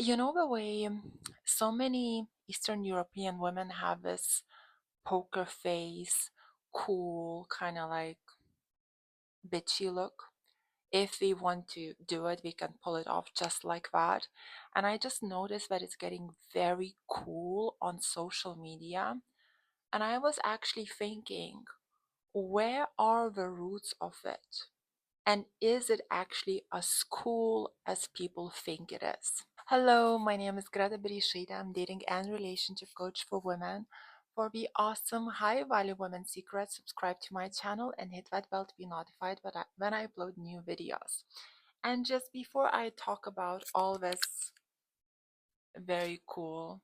The way so many Eastern European women have this poker face, cool, kind of like bitchy look. If we want to do it, we can pull it off just like that. And I just noticed that it's getting very cool on social media. And I was actually thinking, where are the roots of it? And is it actually as cool as people think it is? Hello, my name is Greta Bitchy. I'm dating and relationship coach for women. For the awesome high value women secrets, subscribe to my channel and hit that bell to be notified when I upload new videos. And just before I talk about all this very cool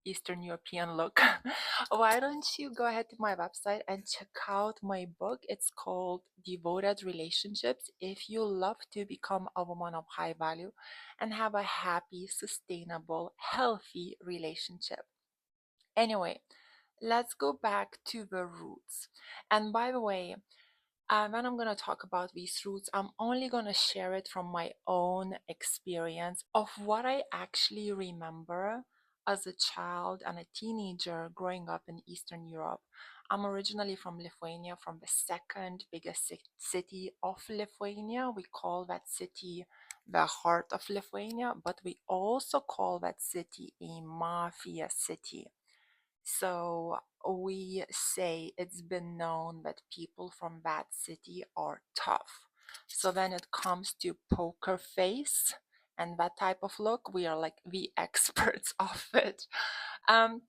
Eastern European look, why don't you go ahead to my website and check out my book? It's called Devoted Relationships. If you love to become a woman of high value and have a happy, sustainable, healthy relationship. Anyway, let's go back to the roots. And by the way, when I'm going to talk about these roots, I'm only going to share it from my own experience of what I actually remember as a child and a teenager growing up in Eastern Europe. I'm originally from Lithuania, from the second biggest city of Lithuania. We call that city the heart of Lithuania, but we also call that city a mafia city. So we say it's been known that people from that city are tough. So when it comes to poker face and that type of look, we are like the experts of it. Um,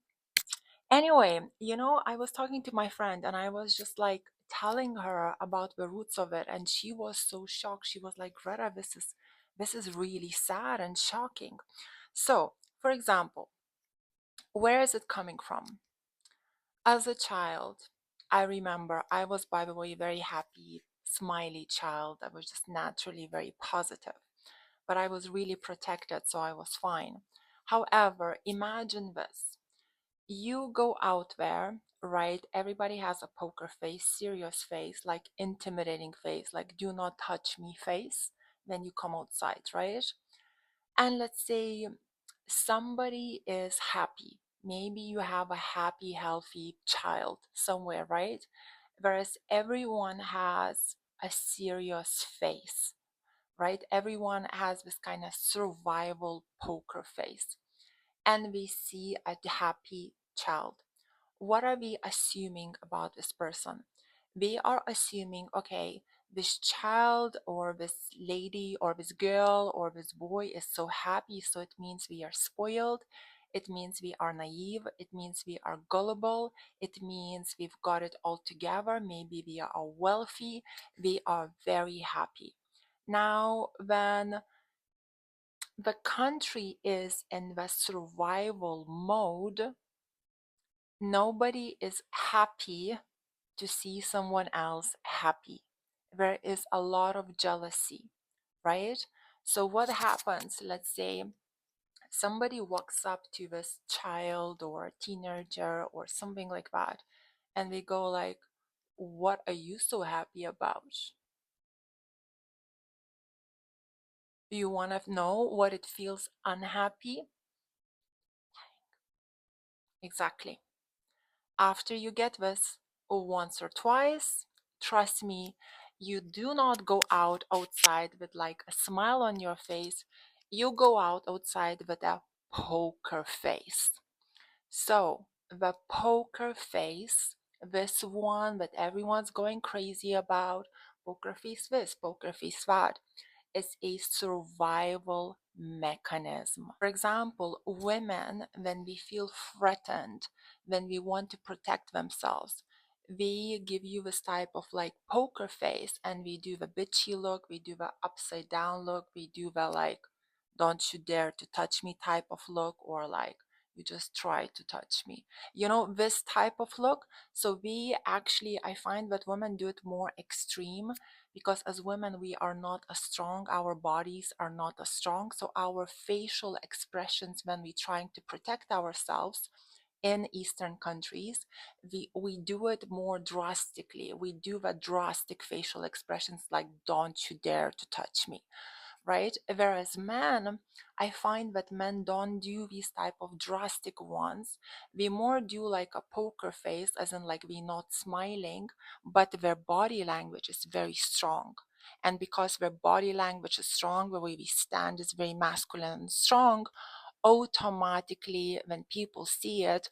anyway, I was talking to my friend and I was just like telling her about the roots of it, and she was so shocked. She was like, Greta, this is really sad and shocking. So, for example, where is it coming from? As a child, I remember I was, by the way, very happy, smiley child. I was just naturally very positive, but I was really protected, so I was fine. However, imagine this. You go out there, right? Everybody has a poker face, serious face, like intimidating face, like do not touch me face. Then you come outside, right? And let's say somebody is happy. Maybe you have a happy, healthy child somewhere, right? Whereas everyone has a serious face, right? Everyone has this kind of survival poker face. And we see a happy child. What are we assuming about this person? We are assuming, okay, this child or this lady or this girl or this boy is so happy, so it means we are spoiled. It means we are naive. It means we are gullible. It means we've got it all together. Maybe we are wealthy. We are very happy. Now, when the country is in the survival mode, nobody is happy to see someone else happy. There is a lot of jealousy, right? So, what happens? Let's say somebody walks up to this child or teenager or something like that, and they go like, "What are you so happy about?" Do you want to know what it feels unhappy? Exactly. After you get this once or twice, trust me, you do not go out outside with like a smile on your face. You go out outside with a poker face. So, the poker face, this one that everyone's going crazy about, poker face this, poker face that, is a survival mechanism. For example, women, when we feel threatened, when we want to protect themselves, we give you this type of like poker face, and we do the bitchy look, we do the upside down look, we do the like, don't you dare to touch me type of look, or like, you just try to touch me. This type of look. So we actually, I find that women do it more extreme because as women we are not as strong, our bodies are not as strong, so our facial expressions when we trying to protect ourselves in Eastern countries, we do it more drastically. We do the drastic facial expressions like don't you dare to touch me. right? Whereas men, I find that men don't do these type of drastic ones. We more do like a poker face, as in like we not smiling, but their body language is very strong. And because their body language is strong, the way we stand is very masculine and strong, automatically when people see it,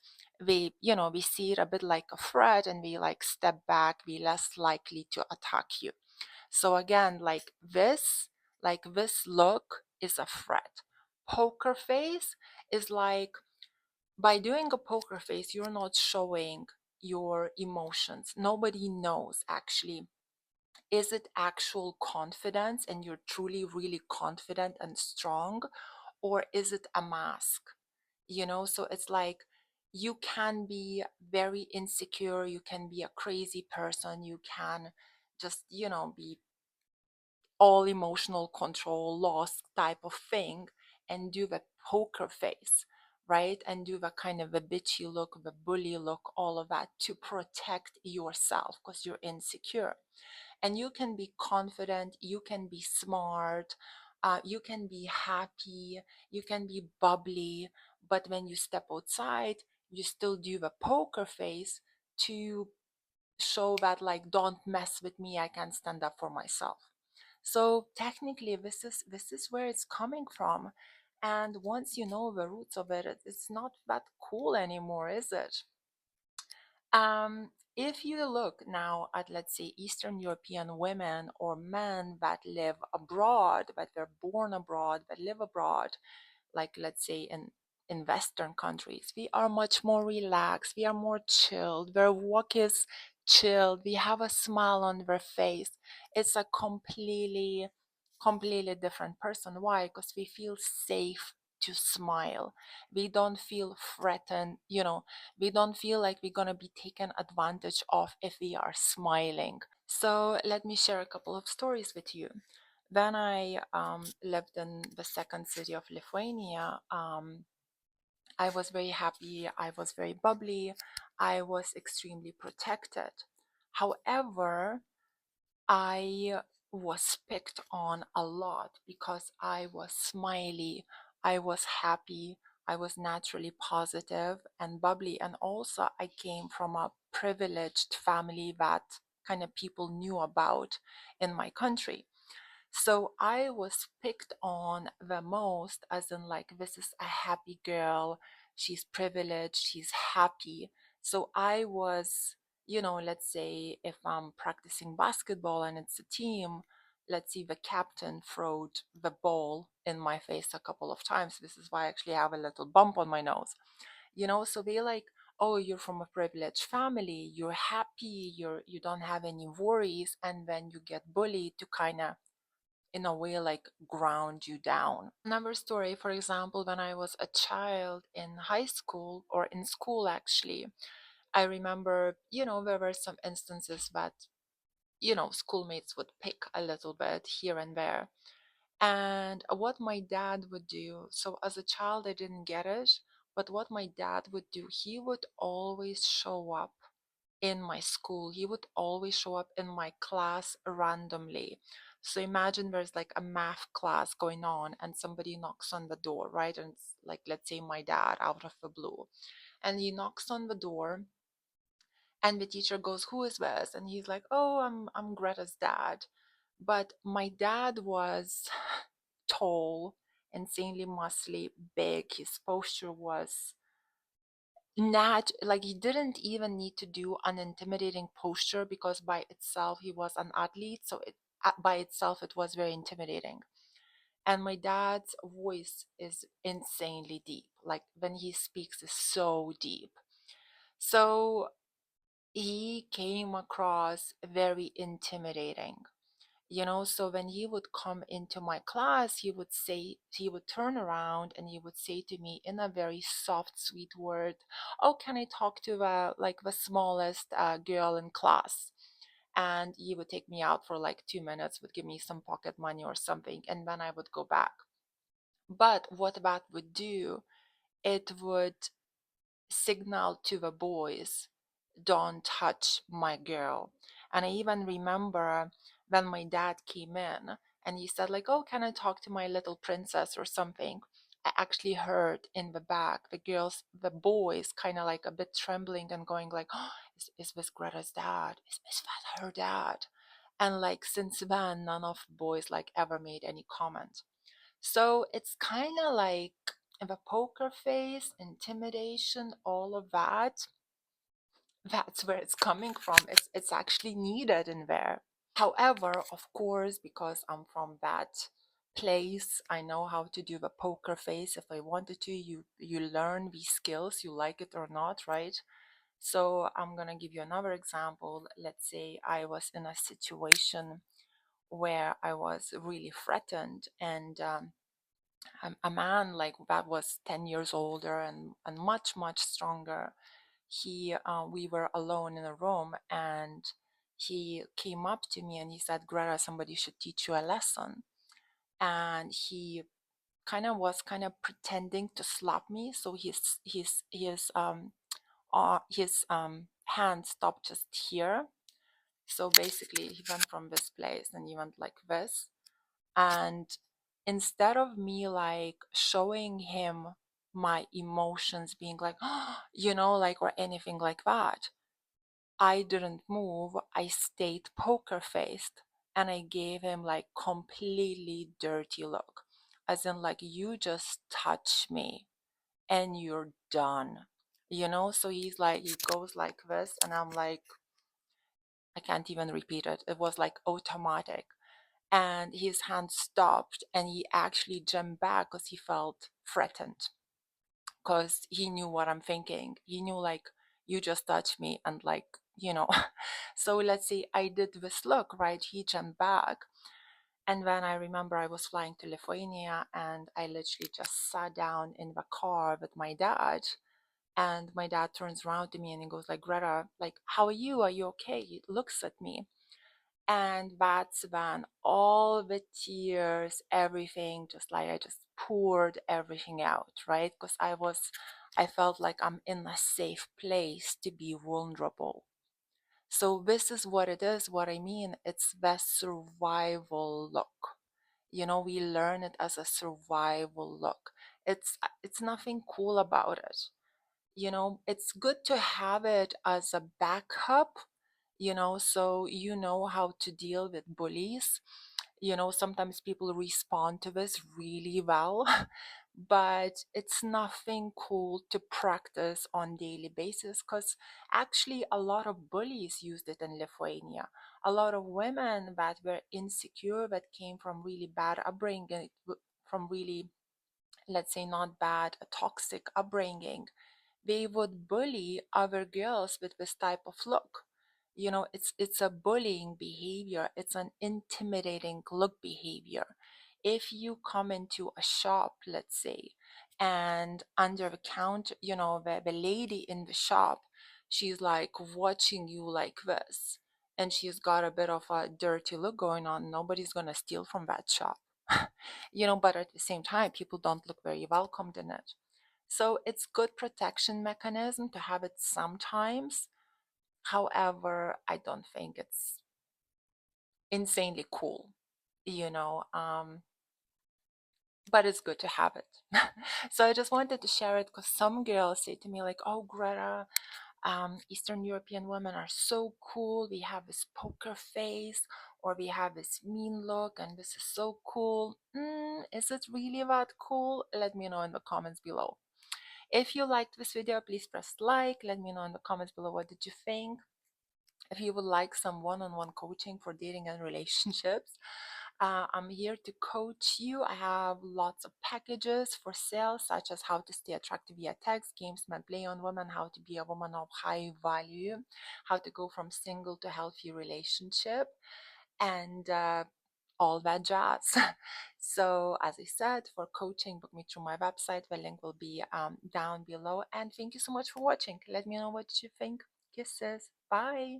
we see it a bit like a threat, and we like step back, we less likely to attack you. So again, like this look is a threat. Poker face is like, by doing a poker face, you're not showing your emotions. Nobody knows actually, is it actual confidence and you're truly really confident and strong, or is it a mask? So it's like, you can be very insecure, you can be a crazy person, you can just be all emotional control lost type of thing, and do the poker face, right? And do the kind of the bitchy look, the bully look, all of that to protect yourself because you're insecure. And you can be confident, you can be smart, you can be happy, you can be bubbly, but when you step outside, you still do the poker face to show that, like, don't mess with me, I can stand up for myself. So technically, this is where it's coming from. And once you know the roots of it, it's not that cool anymore, is it? If you look now at, let's say, Eastern European women or men that live abroad, that were born abroad, that live abroad, like let's say in Western countries, we are much more relaxed, we are more chilled, their walk is chilled, we have a smile on their face. It's a completely different person. Why? Because we feel safe to smile. We don't feel threatened, we don't feel like we're gonna be taken advantage of if we are smiling. So let me share a couple of stories with you. When I lived in the second city of Lithuania, I was very happy, I was very bubbly, I was extremely protected. However, I was picked on a lot because I was smiley, I was happy, I was naturally positive and bubbly, and also I came from a privileged family that kind of people knew about in my country. So I was picked on the most, as in, like, this is a happy girl, she's privileged, she's happy. So I was, let's say if I'm practicing basketball and it's a team, let's see, the captain throwed the ball in my face a couple of times. This is why I actually have a little bump on my nose. So they like, oh, you're from a privileged family, you're happy, you don't have any worries, and then you get bullied to kind of, in a way, like, ground you down. Another story, for example, when I was a child in high school, or in school actually, I remember, there were some instances that, schoolmates would pick a little bit here and there. And what my dad would do, so as a child, I didn't get it, but what my dad would do, he would always show up in my school. He would always show up in my class randomly. So imagine there's like a math class going on and somebody knocks on the door, right? And it's like, let's say my dad, out of the blue. And he knocks on the door, and the teacher goes, "Who is this?" And he's like, "Oh, I'm Greta's dad." But my dad was tall, insanely muscly, big. His posture was like, he didn't even need to do an intimidating posture, because by itself he was an athlete, so by itself it was very intimidating. And my dad's voice is insanely deep, like when he speaks is so deep. So he came across very intimidating. So when he would come into my class, he would turn around and he would say to me in a very soft, sweet word, "Oh, can I talk to the smallest girl in class?" And he would take me out for like 2 minutes, would give me some pocket money or something, and then I would go back. But what that would do, it would signal to the boys, "Don't touch my girl." And I even remember when my dad came in and he said like, oh, can I talk to my little princess or something. I actually heard in the back the boys kind of like a bit trembling and going like, oh, is this Greta's dad? Is that her dad? And like since then, none of the boys like ever made any comment. So it's kind of like the poker face, intimidation, all of that. That's where it's coming from. It's actually needed in there. However, of course, because I'm from that place, I know how to do the poker face. If I wanted to, you learn these skills, you like it or not, right? So I'm gonna give you another example. Let's say I was in a situation where I was really threatened, and a man like that was 10 years older and much stronger. We were alone in a room, and he came up to me and he said, Greta, somebody should teach you a lesson. And he kind of pretending to slap me, so his hand stopped just here. So basically he went from this place and he went like this. And instead of me like showing him my emotions, being like, like, or anything like that, I didn't move. I stayed poker faced, and I gave him like completely dirty look, as in like, you just touch me and you're done. So he goes like this, and I'm like, I can't even repeat it. It was like automatic. And his hand stopped, and he actually jumped back because he felt threatened, because he knew what I'm thinking. He knew like, you just touched me, and like, so let's say I did this look, right? He jumped back. And then I remember I was flying to Lithuania, and I literally just sat down in the car with my dad. And my dad turns around to me and he goes like, Greta, like, how are you? Are you okay? He looks at me. And that's when all the tears, everything, just like I just poured everything out, right? Because I felt like I'm in a safe place to be vulnerable. So this is what it is, what I mean. It's the survival look. We learn it as a survival look. It's nothing cool about it. It's good to have it as a backup, so you know how to deal with bullies. Sometimes people respond to this really well, but it's nothing cool to practice on daily basis, because actually a lot of bullies used it in Lithuania. A lot of women that were insecure, that came from really bad upbringing, from really, let's say, not bad, a toxic upbringing, they would bully other girls with this type of look. It's a bullying behavior. It's an intimidating look behavior. If you come into a shop, let's say, and under the counter, the lady in the shop, she's like watching you like this, and she's got a bit of a dirty look going on, nobody's gonna steal from that shop. But at the same time, people don't look very welcomed in it. So it's good protection mechanism to have it sometimes. However, I don't think it's insanely cool, you know, um, but it's good to have it. So I just wanted to share it because some girls say to me like, oh, Greta, Eastern European women are so cool. We have this poker face, or we have this mean look, and this is so cool. Is it really that cool? Let me know in the comments below. If you liked this video, please press like. Let me know in the comments below what did you think. If you would like some one-on-one coaching for dating and relationships, I'm here to coach you. I have lots of packages for sale, such as how to stay attractive via text, games men play on women, how to be a woman of high value, how to go from single to healthy relationship, and all that jazz. So as I said, for coaching, book me through my website. The link will be down below. And thank you so much for watching. Let me know what you think. Kisses. Bye.